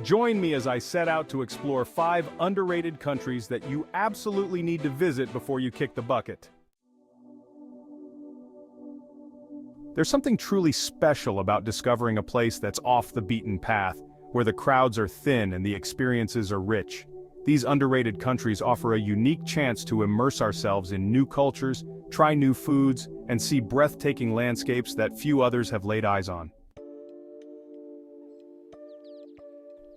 Join me as I set out to explore 5 underrated countries that you absolutely need to visit before you kick the bucket. There's something truly special about discovering a place that's off the beaten path, where the crowds are thin and the experiences are rich. These underrated countries offer a unique chance to immerse ourselves in new cultures, try new foods, and see breathtaking landscapes that few others have laid eyes on.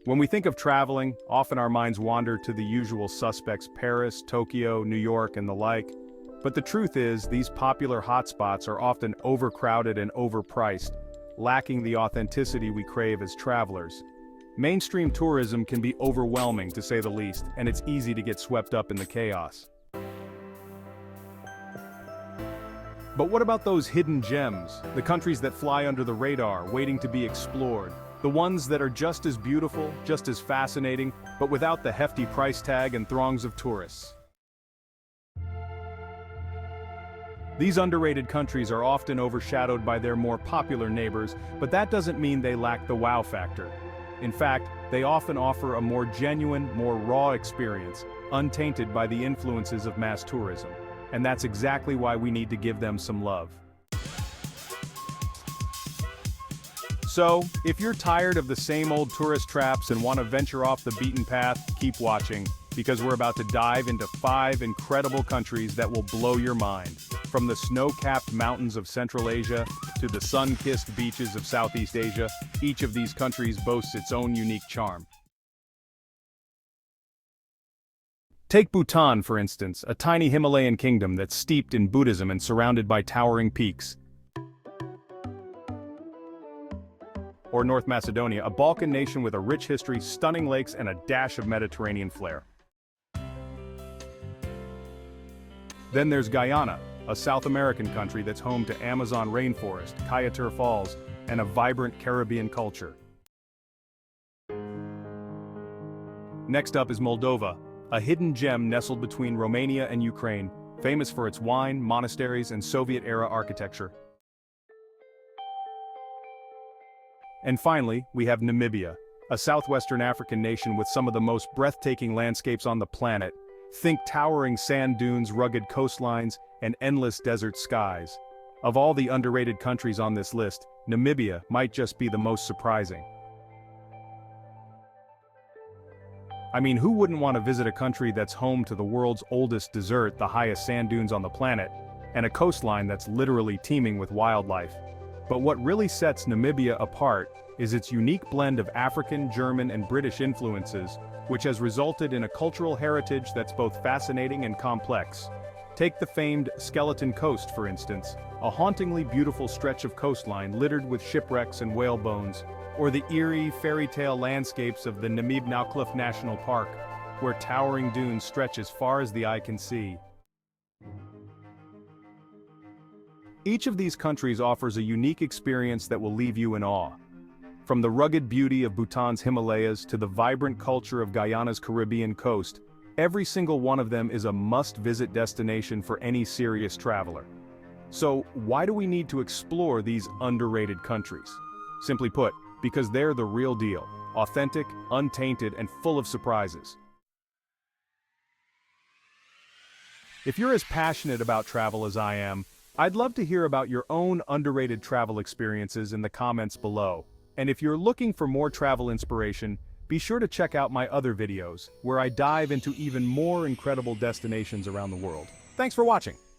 When we think of traveling, often our minds wander to the usual suspects: Paris, Tokyo, New York, and the like. But the truth is, these popular hotspots are often overcrowded and overpriced, lacking the authenticity we crave as travelers. Mainstream tourism can be overwhelming, to say the least, and it's easy to get swept up in the chaos. But what about those hidden gems, the countries that fly under the radar, waiting to be explored? The ones that are just as beautiful, just as fascinating, but without the hefty price tag and throngs of tourists. These underrated countries are often overshadowed by their more popular neighbors, but that doesn't mean they lack the wow factor. In fact, they often offer a more genuine, more raw experience, untainted by the influences of mass tourism. And that's exactly why we need to give them some love. So, if you're tired of the same old tourist traps and want to venture off the beaten path, keep watching, because we're about to dive into 5 incredible countries that will blow your mind. From the snow-capped mountains of Central Asia to the sun-kissed beaches of Southeast Asia, each of these countries boasts its own unique charm. Take Bhutan, for instance, a tiny Himalayan kingdom that's steeped in Buddhism and surrounded by towering peaks. Or North Macedonia, a Balkan nation with a rich history, stunning lakes, and a dash of Mediterranean flair. Then there's Guyana, a South American country that's home to Amazon rainforest, Kayatur Falls, and a vibrant Caribbean culture. Next up is Moldova, a hidden gem nestled between Romania and Ukraine, famous for its wine, monasteries, and Soviet-era architecture. And finally, we have Namibia, a southwestern African nation with some of the most breathtaking landscapes on the planet. Think towering sand dunes, rugged coastlines, and endless desert skies. Of all the underrated countries on this list, Namibia might just be the most surprising. I mean, who wouldn't want to visit a country that's home to the world's oldest desert, the highest sand dunes on the planet, and a coastline that's literally teeming with wildlife? But what really sets Namibia apart is its unique blend of African, German, and British influences, which has resulted in a cultural heritage that's both fascinating and complex. Take the famed Skeleton Coast, for instance, a hauntingly beautiful stretch of coastline littered with shipwrecks and whale bones, or the eerie, fairy tale landscapes of the Namib-Naukluft National Park, where towering dunes stretch as far as the eye can see. Each of these countries offers a unique experience that will leave you in awe. From the rugged beauty of Bhutan's Himalayas to the vibrant culture of Guyana's Caribbean coast, every single one of them is a must-visit destination for any serious traveler. So, why do we need to explore these underrated countries? Simply put, because they're the real deal, authentic, untainted, and full of surprises. If you're as passionate about travel as I am, I'd love to hear about your own underrated travel experiences in the comments below. And if you're looking for more travel inspiration, be sure to check out my other videos, where I dive into even more incredible destinations around the world. Thanks for watching.